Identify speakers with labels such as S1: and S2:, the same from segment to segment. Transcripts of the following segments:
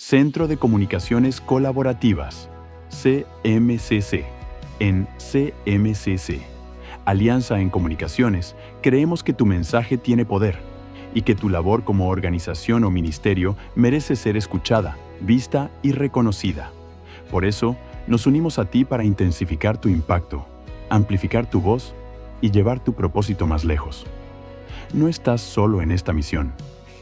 S1: Centro de Comunicaciones Colaborativas, CMCC. En CMCC, Alianza en Comunicaciones, creemos que tu mensaje tiene poder y que tu labor como organización o ministerio merece ser escuchada, vista y reconocida. Por eso, nos unimos a ti para intensificar tu impacto, amplificar tu voz y llevar tu propósito más lejos. No estás solo en esta misión.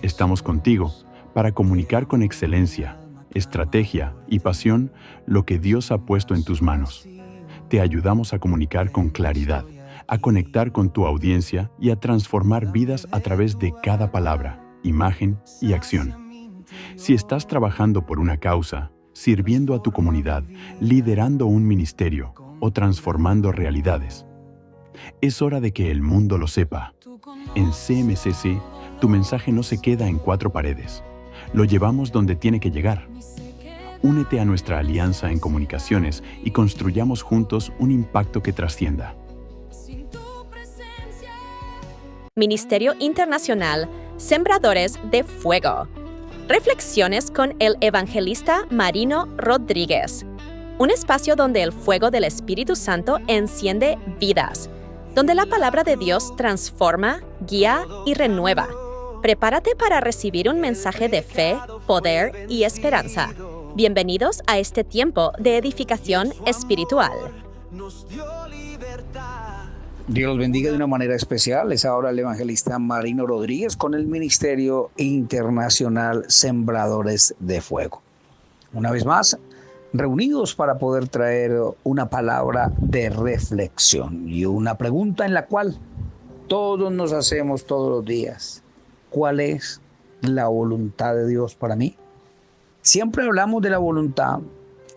S1: Estamos contigo para comunicar con excelencia, estrategia y pasión lo que Dios ha puesto en tus manos. Te ayudamos a comunicar con claridad, a conectar con tu audiencia y a transformar vidas a través de cada palabra, imagen y acción. Si estás trabajando por una causa, sirviendo a tu comunidad, liderando un ministerio o transformando realidades, es hora de que el mundo lo sepa. En CMCC, tu mensaje no se queda en cuatro paredes. Lo llevamos donde tiene que llegar. Únete a nuestra alianza en comunicaciones y construyamos juntos un impacto que trascienda.
S2: Ministerio Internacional Sembradores de Fuego. Reflexiones con el evangelista Marino Rodríguez. Un espacio donde el fuego del Espíritu Santo enciende vidas, donde la palabra de Dios transforma, guía y renueva. Prepárate para recibir un mensaje de fe, poder y esperanza. Bienvenidos a este tiempo de edificación espiritual.
S3: Dios los bendiga de una manera especial. Es ahora el evangelista Marino Rodríguez con el Ministerio Internacional Sembradores de Fuego. Una vez más, reunidos para poder traer una palabra de reflexión y una pregunta en la cual todos nos hacemos todos los días. ¿Cuál es la voluntad de Dios para mí? Siempre hablamos de la voluntad.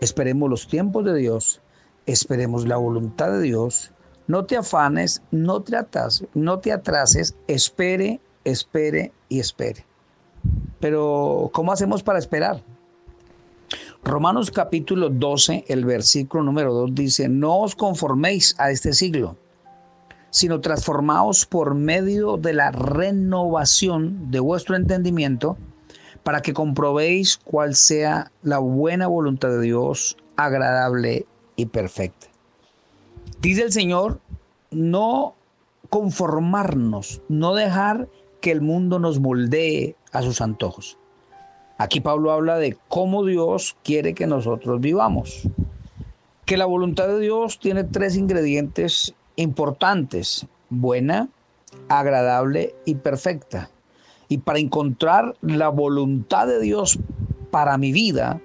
S3: Esperemos los tiempos de Dios. Esperemos la voluntad de Dios. No te afanes, no te atrases. Espere y espere. Pero, ¿cómo hacemos para esperar? Romanos capítulo 12, el versículo número 2 dice: no os conforméis a este siglo, sino transformaos por medio de la renovación de vuestro entendimiento, para que comprobéis cuál sea la buena voluntad de Dios, agradable y perfecta. Dice el Señor, no conformarnos, no dejar que el mundo nos moldee a sus antojos. Aquí Pablo habla de cómo Dios quiere que nosotros vivamos. Que la voluntad de Dios tiene 3 ingredientes importantes: buena, agradable y perfecta. Y para encontrar la voluntad de Dios para mi vida,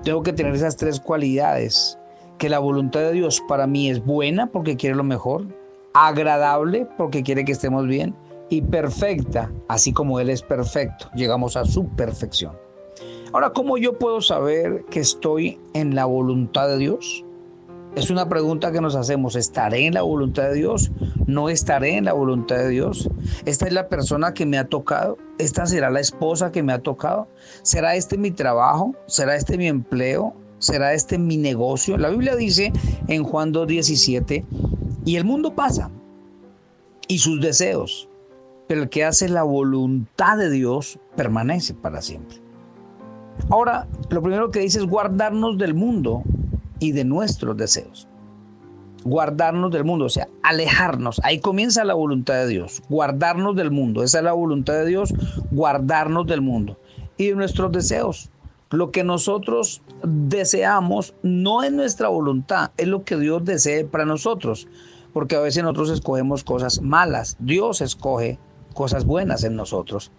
S3: tengo que tener esas 3 cualidades. Que la voluntad de Dios para mí es buena porque quiere lo mejor, agradable porque quiere que estemos bien, y perfecta, así como Él es perfecto. Llegamos a su perfección. Ahora, ¿cómo yo puedo saber que estoy en la voluntad de Dios? Es una pregunta que nos hacemos. ¿Estaré en la voluntad de Dios? ¿No estaré en la voluntad de Dios? ¿Esta es la persona que me ha tocado? ¿Esta será la esposa que me ha tocado? ¿Será este mi trabajo? ¿Será este mi empleo? ¿Será este mi negocio? La Biblia dice en Juan 2:17, y el mundo pasa y sus deseos, pero el que hace la voluntad de Dios permanece para siempre. Ahora, lo primero que dice es guardarnos del mundo y de nuestros deseos. Guardarnos del mundo, o sea, alejarnos. Ahí comienza la voluntad de Dios. Guardarnos del mundo. Esa es la voluntad de Dios, guardarnos del mundo y de nuestros deseos. Lo que nosotros deseamos no es nuestra voluntad, es lo que Dios desee para nosotros. Porque a veces nosotros escogemos cosas malas. Dios escoge cosas buenas en nosotros.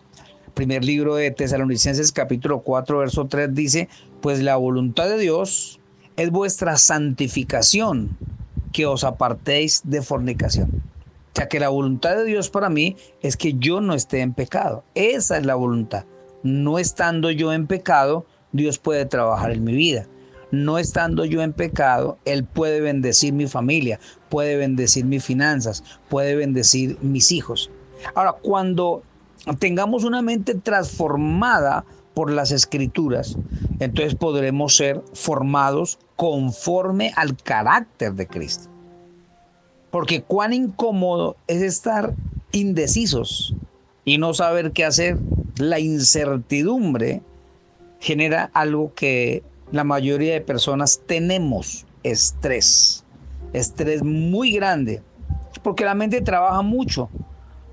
S3: Primer libro de Tesalonicenses capítulo 4 verso 3 dice: pues la voluntad de Dios es vuestra santificación, que os apartéis de fornicación. O sea que la voluntad de Dios para mí es que yo no esté en pecado. Esa es la voluntad. No estando yo en pecado, Dios puede trabajar en mi vida. No estando yo en pecado, Él puede bendecir mi familia, puede bendecir mis finanzas, puede bendecir mis hijos. Ahora, cuando tengamos una mente transformada por las Escrituras, entonces podremos ser formados conforme al carácter de Cristo. Porque cuán incómodo es estar indecisos y no saber qué hacer. La incertidumbre genera algo que la mayoría de personas tenemos: estrés. Estrés muy grande, porque la mente trabaja mucho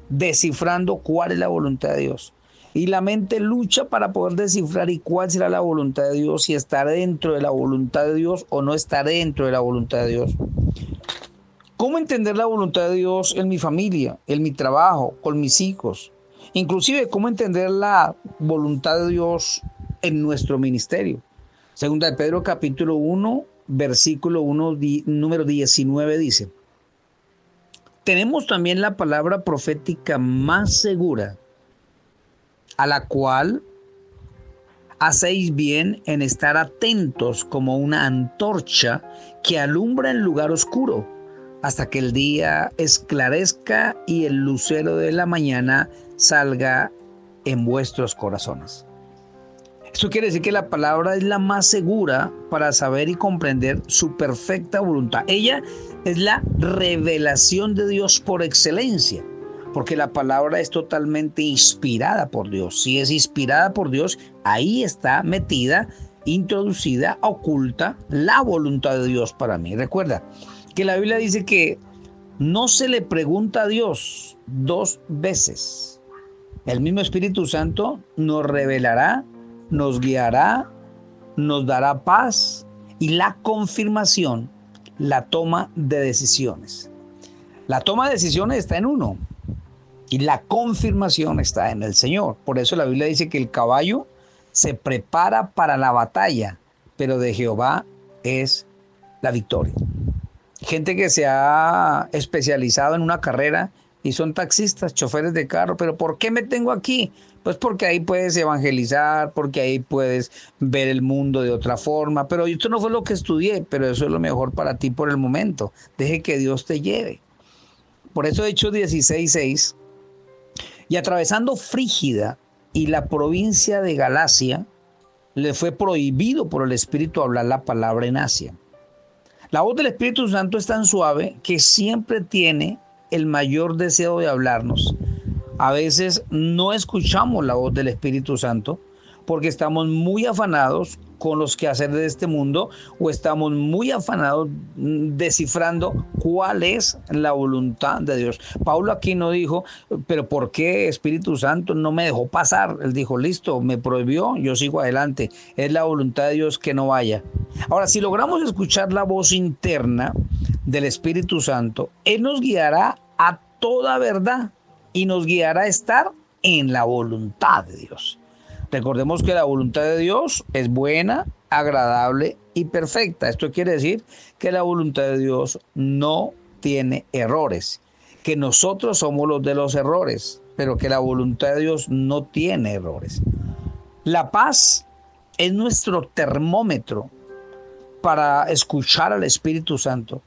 S3: descifrando cuál es la voluntad de Dios. Y la mente lucha para poder descifrar y cuál será la voluntad de Dios, si estar dentro de la voluntad de Dios o no estar dentro de la voluntad de Dios. ¿Cómo entender la voluntad de Dios en mi familia, en mi trabajo, con mis hijos? Inclusive, ¿cómo entender la voluntad de Dios en nuestro ministerio? Segunda de Pedro capítulo 1, versículo 1, número 19 dice: tenemos también la palabra profética más segura, a la cual hacéis bien en estar atentos como una antorcha que alumbra en lugar oscuro, hasta que el día esclarezca y el lucero de la mañana salga en vuestros corazones. Esto quiere decir que la palabra es la más segura para saber y comprender su perfecta voluntad. Ella es la revelación de Dios por excelencia, porque la palabra es totalmente inspirada por Dios. Si es inspirada por Dios, ahí está metida, introducida, oculta la voluntad de Dios para mí. Recuerda que la Biblia dice que no se le pregunta a Dios dos veces. El mismo Espíritu Santo nos revelará, nos guiará, nos dará paz y la confirmación, la toma de decisiones. La toma de decisiones está en uno y la confirmación está en el Señor. Por eso la Biblia dice que el caballo se prepara para la batalla, pero de Jehová es la victoria. Gente que se ha especializado en una carrera y son taxistas, choferes de carro. ¿Pero por qué me tengo aquí? Pues porque ahí puedes evangelizar, porque ahí puedes ver el mundo de otra forma. Pero esto no fue lo que estudié, pero eso es lo mejor para ti por el momento. Deje que Dios te lleve. Por eso Hechos 16:6, y atravesando Frígida y la provincia de Galacia, le fue prohibido por el Espíritu hablar la palabra en Asia. La voz del Espíritu Santo es tan suave que siempre tiene el mayor deseo de hablarnos. A veces no escuchamos la voz del Espíritu Santo porque estamos muy afanados con los quehaceres de este mundo o estamos muy afanados descifrando cuál es la voluntad de Dios. Pablo aquí no dijo, pero ¿por qué Espíritu Santo no me dejó pasar? Él dijo, listo, me prohibió, yo sigo adelante. Es la voluntad de Dios que no vaya. Ahora, si logramos escuchar la voz interna del Espíritu Santo, Él nos guiará a toda verdad y nos guiará a estar en la voluntad de Dios. Recordemos que la voluntad de Dios es buena, agradable y perfecta. Esto quiere decir que la voluntad de Dios no tiene errores, que nosotros somos los de los errores, pero que la voluntad de Dios no tiene errores. La paz es nuestro termómetro para escuchar al Espíritu Santo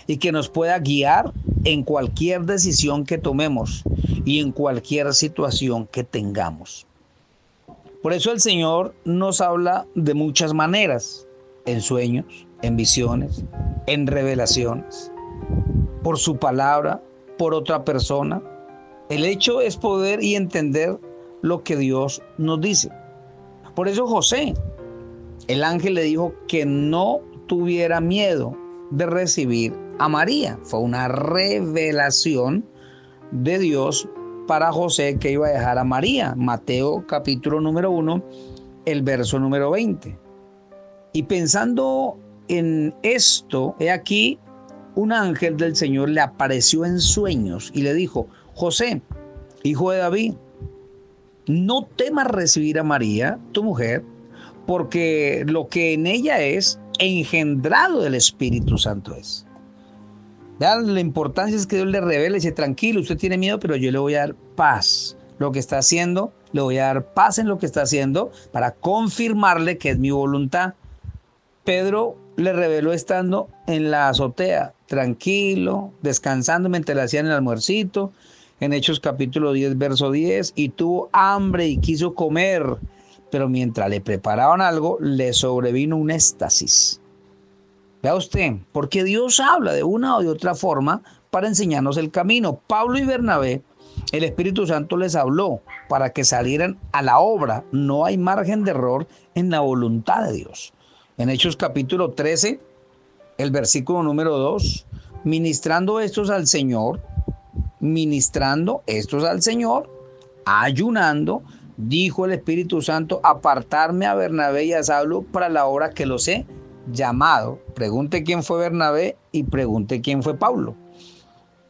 S3: y que nos pueda guiar en cualquier decisión que tomemos y en cualquier situación que tengamos. Por eso el Señor nos habla de muchas maneras, en sueños, en visiones, en revelaciones, por su palabra, por otra persona. El hecho es poder y entender lo que Dios nos dice. Por eso José, el ángel le dijo que no tuviera miedo de recibir a María. Fue una revelación de Dios para José que iba a dejar a María. Mateo capítulo número 1, el verso número 20. Y pensando en esto, he aquí un ángel del Señor le apareció en sueños y le dijo, José, hijo de David, no temas recibir a María, tu mujer, porque lo que en ella es engendrado del Espíritu Santo es. Vean, la importancia es que Dios le revele y dice, tranquilo, usted tiene miedo, pero yo le voy a dar paz. Lo que está haciendo, le voy a dar paz en lo que está haciendo para confirmarle que es mi voluntad. Pedro le reveló estando en la azotea, tranquilo, descansando mientras le hacían el almuercito, en Hechos capítulo 10, verso 10, y tuvo hambre y quiso comer, pero mientras le preparaban algo, le sobrevino un éxtasis. Vea usted, porque Dios habla de una o de otra forma para enseñarnos el camino. Pablo y Bernabé El Espíritu Santo les habló para que salieran a la obra. No hay margen de error en la voluntad de Dios. En Hechos capítulo 13, el versículo número 2, ministrando estos al Señor, ayunando, dijo el Espíritu Santo, apartarme a Bernabé y a Saulo para la obra que los he llamado. Pregunte quién fue Bernabé y pregunte quién fue Pablo.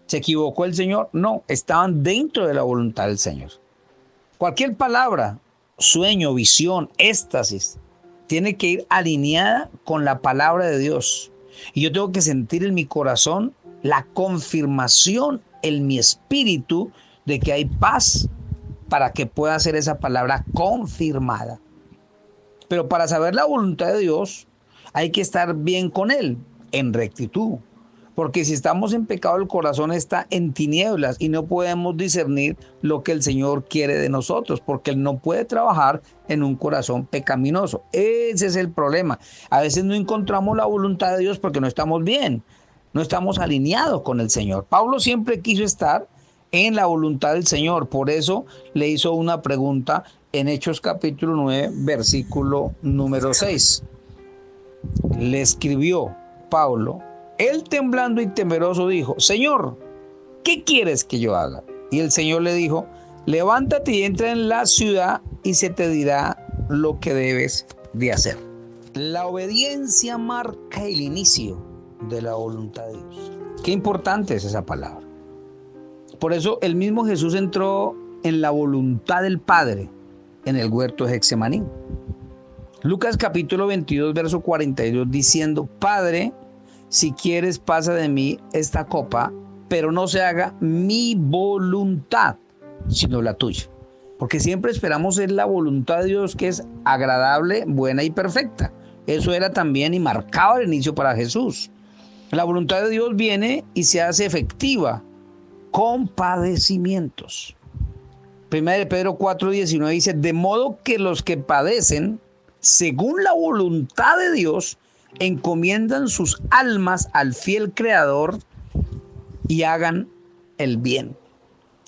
S3: ¿Se equivocó el Señor? No, estaban dentro de la voluntad del Señor. Cualquier palabra, sueño, visión, éxtasis, tiene que ir alineada con la palabra de Dios. Y yo tengo que sentir en mi corazón la confirmación en mi espíritu de que hay paz para que pueda ser esa palabra confirmada. Pero para saber la voluntad de Dios hay que estar bien con Él, en rectitud. Porque si estamos en pecado, el corazón está en tinieblas y no podemos discernir lo que el Señor quiere de nosotros, porque Él no puede trabajar en un corazón pecaminoso. Ese es el problema. A veces no encontramos la voluntad de Dios porque no estamos bien, no estamos alineados con el Señor. Pablo siempre quiso estar en la voluntad del Señor. Por eso le hizo una pregunta en Hechos capítulo 9, versículo número 6. Le escribió Pablo. Él temblando y temeroso dijo, Señor, ¿qué quieres que yo haga? Y el Señor le dijo, levántate y entra en la ciudad y se te dirá lo que debes de hacer. La obediencia marca el inicio de la voluntad de Dios. Qué importante es esa palabra. Por eso el mismo Jesús entró en la voluntad del Padre en el huerto de Getsemaní. Lucas capítulo 22, verso 42, diciendo, Padre, si quieres, pasa de mí esta copa, pero no se haga mi voluntad, sino la tuya. Porque siempre esperamos ser la voluntad de Dios, que es agradable, buena y perfecta. Eso era también y marcaba el inicio para Jesús. La voluntad de Dios viene y se hace efectiva con padecimientos. Primera de Pedro 4:19 dice, de modo que los que padecen, según la voluntad de Dios, encomiendan sus almas al fiel Creador y hagan el bien.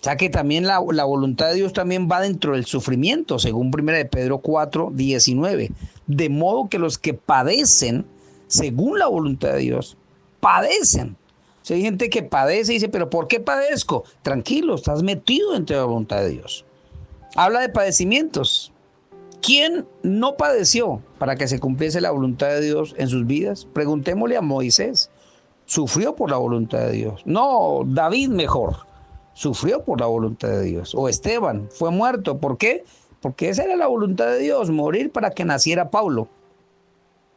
S3: O sea que también la voluntad de Dios también va dentro del sufrimiento, según 1 de Pedro 4:19. De modo que los que padecen, según la voluntad de Dios, padecen. O sea, hay gente que padece y dice, ¿pero por qué padezco? Tranquilo, estás metido dentro de la voluntad de Dios. Habla de padecimientos. ¿Quién no padeció para que se cumpliese la voluntad de Dios en sus vidas? Preguntémosle a Moisés. Sufrió por la voluntad de Dios. No, David mejor. Sufrió por la voluntad de Dios. O Esteban fue muerto. ¿Por qué? Porque esa era la voluntad de Dios, morir para que naciera Pablo.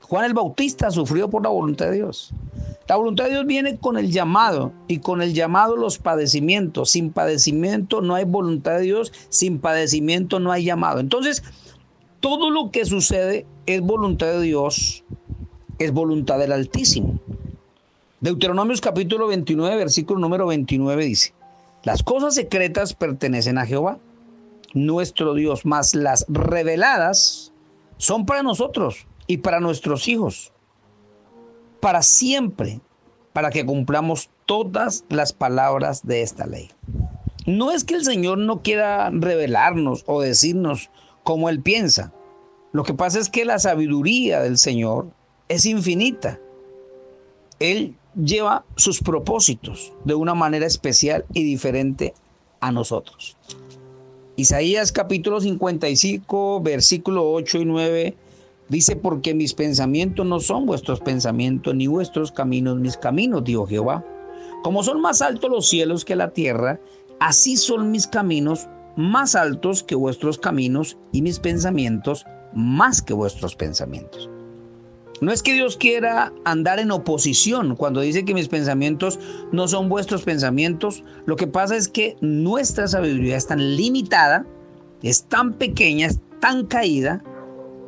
S3: Juan el Bautista sufrió por la voluntad de Dios. La voluntad de Dios viene con el llamado, y con el llamado los padecimientos. Sin padecimiento no hay voluntad de Dios, sin padecimiento no hay llamado. Entonces, todo lo que sucede es voluntad de Dios, es voluntad del Altísimo. Deuteronomios capítulo 29, versículo número 29 dice, las cosas secretas pertenecen a Jehová, nuestro Dios, mas las reveladas son para nosotros y para nuestros hijos, para siempre, para que cumplamos todas las palabras de esta ley. No es que el Señor no quiera revelarnos o decirnos cómo Él piensa. Lo que pasa es que la sabiduría del Señor es infinita. Él lleva sus propósitos de una manera especial y diferente a nosotros. Isaías capítulo 55, versículo 8 y 9 dice, porque mis pensamientos no son vuestros pensamientos, ni vuestros caminos mis caminos, dijo Jehová. Como son más altos los cielos que la tierra, así son mis caminos más altos que vuestros caminos y mis pensamientos más que vuestros pensamientos. No es que Dios quiera andar en oposición cuando dice que mis pensamientos no son vuestros pensamientos. Lo que pasa es que nuestra sabiduría es tan limitada, es tan pequeña, es tan caída,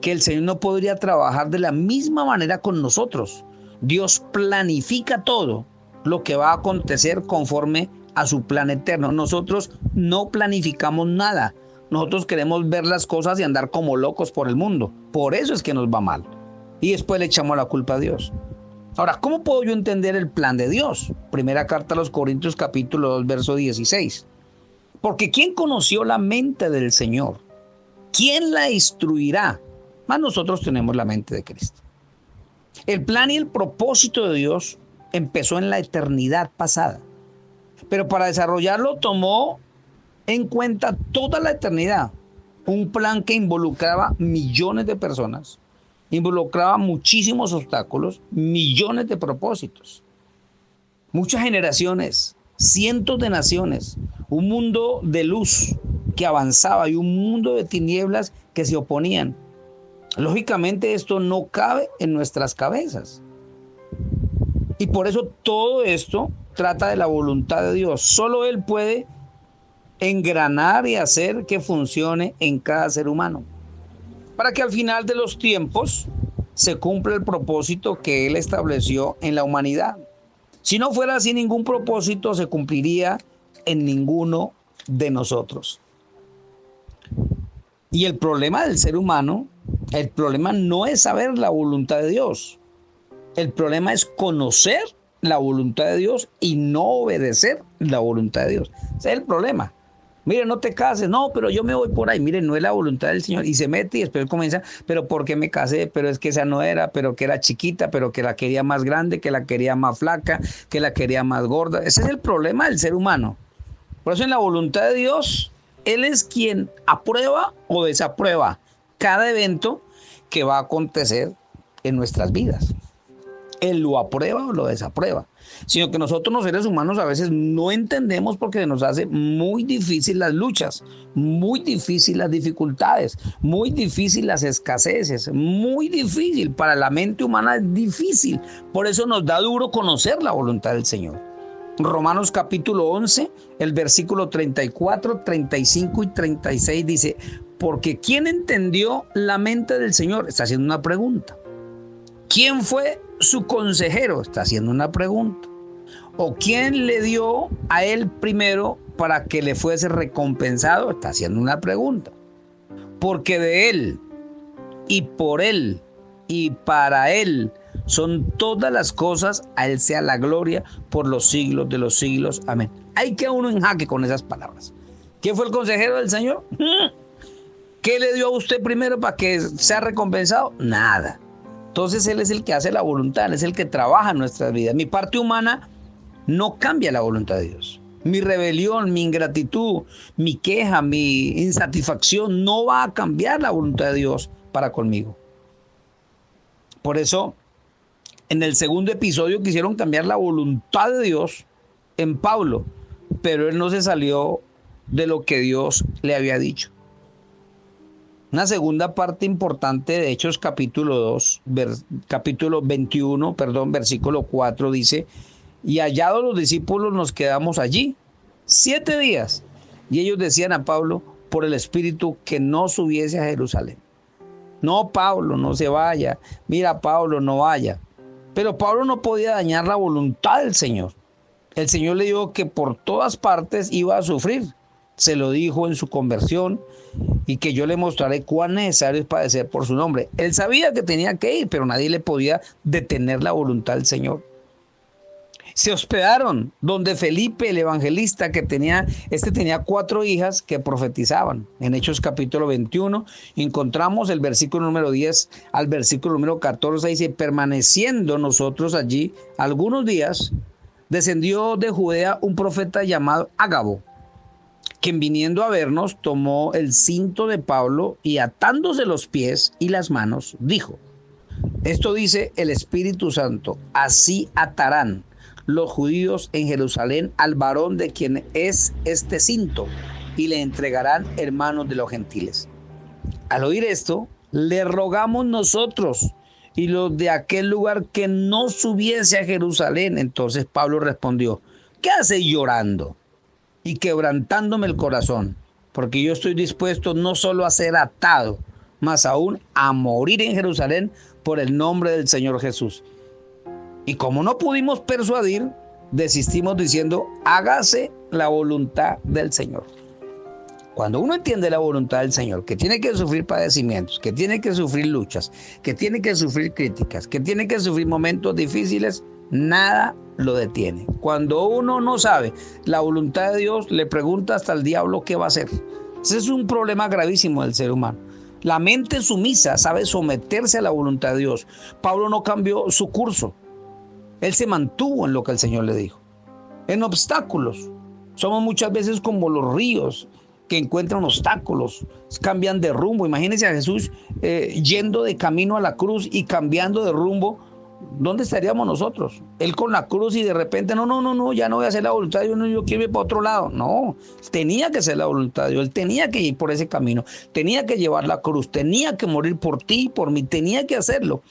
S3: que el Señor no podría trabajar de la misma manera con nosotros. Dios planifica todo lo que va a acontecer conforme a su plan eterno. Nosotros no planificamos nada. Nosotros queremos ver las cosas y andar como locos por el mundo. Por eso es que nos va mal. Y después le echamos la culpa a Dios. Ahora, ¿cómo puedo yo entender el plan de Dios? Primera carta a los Corintios capítulo 2, verso 16. Porque ¿quién conoció la mente del Señor? ¿Quién la instruirá? Más nosotros tenemos la mente de Cristo. El plan y el propósito de Dios empezó en la eternidad pasada. Pero para desarrollarlo tomó en cuenta toda la eternidad. Un plan que involucraba millones de personas, involucraba muchísimos obstáculos, millones de propósitos, muchas generaciones, cientos de naciones, un mundo de luz que avanzaba y un mundo de tinieblas que se oponían. Lógicamente esto no cabe en nuestras cabezas. Y por eso todo esto trata de la voluntad de Dios. Solo Él puede engranar y hacer que funcione en cada ser humano, para que al final de los tiempos se cumpla el propósito que Él estableció en la humanidad. Si no fuera así, ningún propósito se cumpliría en ninguno de nosotros. Y el problema del ser humano, el problema no es saber la voluntad de Dios. El problema es conocer la voluntad de Dios y no obedecer la voluntad de Dios. Ese es el problema. Mire, no te cases. No, pero yo me voy por ahí. Mire, no es la voluntad del Señor. Y se mete y después comienza, pero ¿por qué me casé? Pero es que esa no era, pero que era chiquita, pero que la quería más grande, que la quería más flaca, que la quería más gorda. Ese es el problema del ser humano. Por eso en la voluntad de Dios, Él es quien aprueba o desaprueba cada evento que va a acontecer en nuestras vidas. Él lo aprueba o lo desaprueba. Sino que nosotros los seres humanos a veces no entendemos porque se nos hace muy difícil las luchas, muy difícil las dificultades, muy difícil las escaseces, muy difícil. Para la mente humana es difícil. Por eso nos da duro conocer la voluntad del Señor. Romanos capítulo 11, el versículo 34, 35 y 36 dice, porque ¿quién entendió la mente del Señor? Está haciendo una pregunta. ¿Quién fue su consejero? Está haciendo una pregunta. ¿O quién le dio a él primero para que le fuese recompensado? Está haciendo una pregunta. Porque de él y por él y para él son todas las cosas, a él sea la gloria por los siglos de los siglos. Amén. Hay que uno en jaque con esas palabras. ¿Quién fue el consejero del Señor? ¿Qué le dio a usted primero para que sea recompensado? Nada. Entonces Él es el que hace la voluntad, Él es el que trabaja en nuestras vidas. Mi parte humana no cambia la voluntad de Dios. Mi rebelión, mi ingratitud, mi queja, mi insatisfacción no va a cambiar la voluntad de Dios para conmigo. Por eso, en el segundo episodio quisieron cambiar la voluntad de Dios en Pablo, pero él no se salió de lo que Dios le había dicho. Una segunda parte importante de Hechos capítulo 21, versículo 4 dice, y hallados los discípulos nos quedamos allí 7 días. Y ellos decían a Pablo por el Espíritu que no subiese a Jerusalén. No, Pablo, no se vaya. Mira, Pablo, no vaya. Pero Pablo no podía dañar la voluntad del Señor. El Señor le dijo que por todas partes iba a sufrir. Se lo dijo en su conversión y que yo le mostraré cuán necesario es padecer por su nombre. Él sabía que tenía que ir, pero nadie le podía detener la voluntad del Señor. Se hospedaron donde Felipe, el evangelista, tenía 4 hijas que profetizaban. En Hechos capítulo 21 encontramos el versículo número 10 al versículo número 14. Dice, permaneciendo nosotros allí algunos días, descendió de Judea un profeta llamado Ágabo, quien viniendo a vernos tomó el cinto de Pablo y atándose los pies y las manos, dijo, esto dice el Espíritu Santo, así atarán los judíos en Jerusalén al varón de quien es este cinto y le entregarán en manos de los gentiles. Al oír esto, le rogamos nosotros y los de aquel lugar que no subiese a Jerusalén. Entonces Pablo respondió, ¿qué hacéis llorando y quebrantándome el corazón? Porque yo estoy dispuesto no solo a ser atado, mas aún a morir en Jerusalén por el nombre del Señor Jesús. Y como no pudimos persuadir, desistimos diciendo, hágase la voluntad del Señor. Cuando uno entiende la voluntad del Señor, que tiene que sufrir padecimientos, que tiene que sufrir luchas, que tiene que sufrir críticas, que tiene que sufrir momentos difíciles, Nada lo detiene. Cuando uno no sabe la voluntad de Dios, le pregunta hasta el diablo qué va a hacer. Ese es un problema gravísimo del ser humano. La mente sumisa sabe someterse a la voluntad de Dios. Pablo no cambió su curso. Él se mantuvo en lo que el Señor le dijo. En obstáculos. Somos muchas veces como los ríos que encuentran obstáculos, cambian de rumbo. Imagínense a Jesús yendo de camino a la cruz y cambiando de rumbo. ¿Dónde estaríamos nosotros? Él con la cruz y de repente, no, ya no voy a hacer la voluntad de Dios, yo quiero ir para otro lado. No, tenía que hacer la voluntad de Dios, él tenía que ir por ese camino, tenía que llevar la cruz, tenía que morir por ti y por mí, tenía que hacerlo.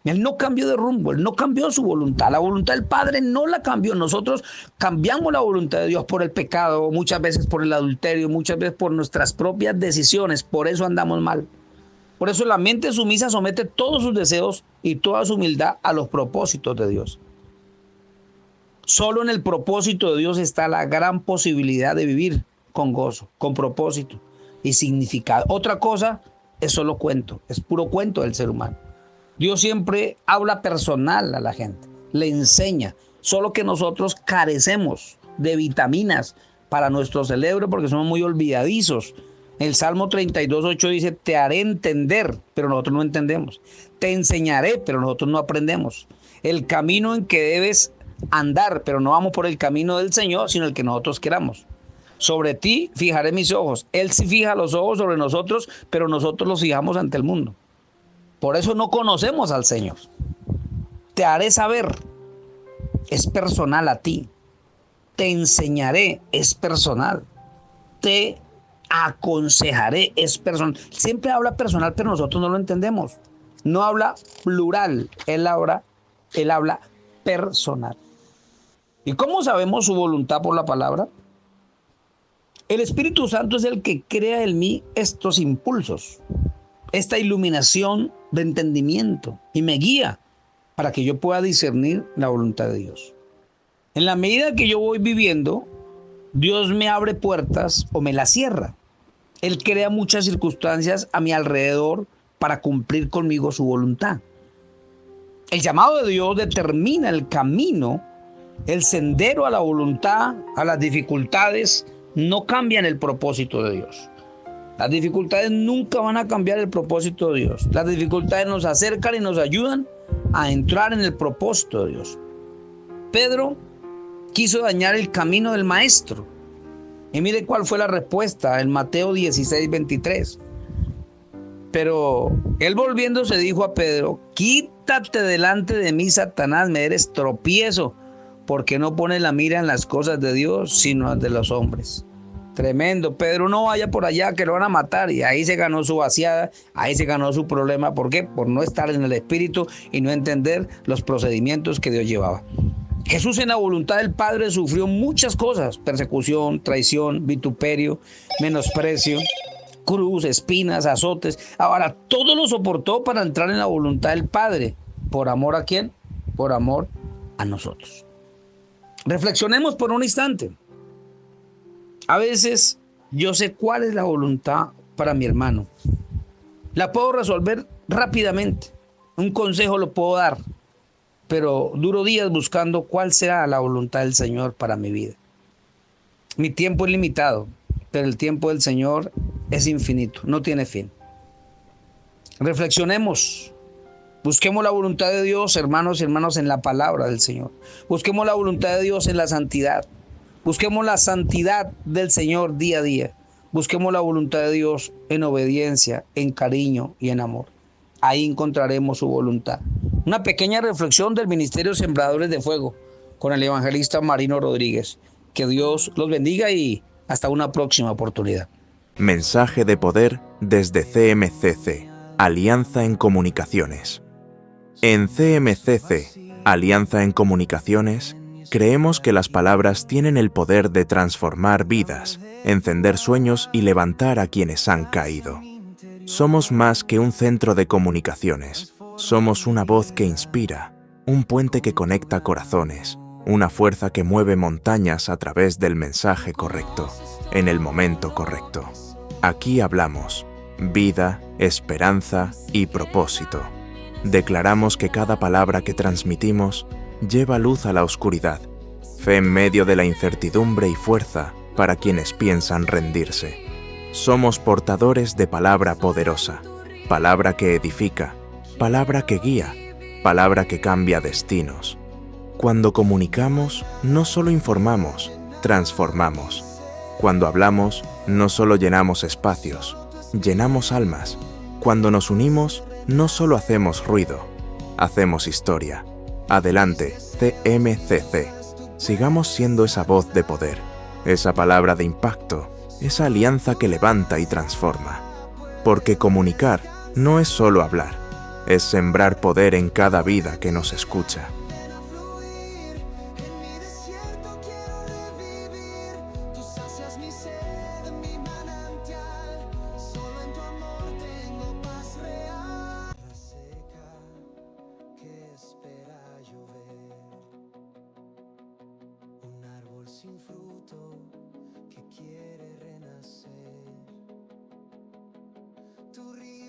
S3: Él no cambió de rumbo, él no cambió su voluntad, la voluntad del Padre no la cambió. Nosotros cambiamos la voluntad de Dios por el pecado, muchas veces por el adulterio, muchas veces por nuestras propias decisiones, por eso andamos mal. Por eso la mente sumisa somete todos sus deseos y toda su humildad a los propósitos de Dios. Solo en el propósito de Dios está la gran posibilidad de vivir con gozo, con propósito y significado. Otra cosa es solo cuento, es puro cuento del ser humano. Dios siempre habla personal a la gente, le enseña, solo que nosotros carecemos de vitaminas para nuestro cerebro porque somos muy olvidadizos. El Salmo 32:8 dice, te haré entender, pero nosotros no entendemos. Te enseñaré, pero nosotros no aprendemos. El camino en que debes andar, pero no vamos por el camino del Señor, sino el que nosotros queramos. Sobre ti fijaré mis ojos. Él sí fija los ojos sobre nosotros, pero nosotros los fijamos ante el mundo. Por eso no conocemos al Señor. Te haré saber, es personal a ti. Te enseñaré, es personal. Te aconsejaré, es personal. Siempre habla personal, pero nosotros no lo entendemos. No habla plural, él habla personal. ¿Y cómo sabemos su voluntad por la palabra? El Espíritu Santo es el que crea en mí estos impulsos, esta iluminación de entendimiento y me guía para que yo pueda discernir la voluntad de Dios. En la medida que yo voy viviendo, Dios me abre puertas o me las cierra. Él crea muchas circunstancias a mi alrededor para cumplir conmigo su voluntad. El llamado de Dios determina el camino, el sendero a la voluntad, a las dificultades, no cambian el propósito de Dios. Las dificultades nunca van a cambiar el propósito de Dios. Las dificultades nos acercan y nos ayudan a entrar en el propósito de Dios. Pedro quiso dañar el camino del maestro. Y mire cuál fue la respuesta en Mateo 16:23. Pero él volviéndose dijo a Pedro, quítate delante de mí, Satanás, me eres tropiezo, porque no pones la mira en las cosas de Dios, sino en las de los hombres. Tremendo. Pedro, no vaya por allá que lo van a matar. Y ahí se ganó su vaciada, ahí se ganó su problema. ¿Por qué? Por no estar en el Espíritu y no entender los procedimientos que Dios llevaba. Jesús en la voluntad del Padre sufrió muchas cosas: persecución, traición, vituperio, menosprecio, cruz, espinas, azotes. Ahora, todo lo soportó para entrar en la voluntad del Padre. ¿Por amor a quién? Por amor a nosotros. Reflexionemos por un instante. A veces yo sé cuál es la voluntad para mi hermano. La puedo resolver rápidamente. Un consejo lo puedo dar. Pero duro días buscando cuál será la voluntad del Señor para mi vida. Mi tiempo es limitado, pero el tiempo del Señor es infinito, no tiene fin. Reflexionemos. Busquemos la voluntad de Dios, hermanos y hermanas, en la palabra del Señor. Busquemos la voluntad de Dios en la santidad. Busquemos la santidad del Señor día a día. Busquemos la voluntad de Dios en obediencia, en cariño y en amor. Ahí encontraremos su voluntad. Una pequeña reflexión del Ministerio Sembradores de Fuego con el evangelista Marino Rodríguez. Que Dios los bendiga y hasta una próxima oportunidad.
S4: Mensaje de poder desde CMCC, Alianza en Comunicaciones. En CMCC, Alianza en Comunicaciones, creemos que las palabras tienen el poder de transformar vidas, encender sueños y levantar a quienes han caído. Somos más que un centro de comunicaciones. Somos una voz que inspira, un puente que conecta corazones, una fuerza que mueve montañas a través del mensaje correcto, en el momento correcto. Aquí hablamos vida, esperanza y propósito. Declaramos que cada palabra que transmitimos lleva luz a la oscuridad, fe en medio de la incertidumbre y fuerza para quienes piensan rendirse. Somos portadores de palabra poderosa, palabra que edifica, palabra que guía, palabra que cambia destinos. Cuando comunicamos, no solo informamos, transformamos. Cuando hablamos, no solo llenamos espacios, llenamos almas. Cuando nos unimos, no solo hacemos ruido, hacemos historia. Adelante, CMCC. Sigamos siendo esa voz de poder, esa palabra de impacto, esa alianza que levanta y transforma. Porque comunicar no es solo hablar, es sembrar poder en cada vida que nos escucha.
S5: Sin fruto que quiere renacer. Tu río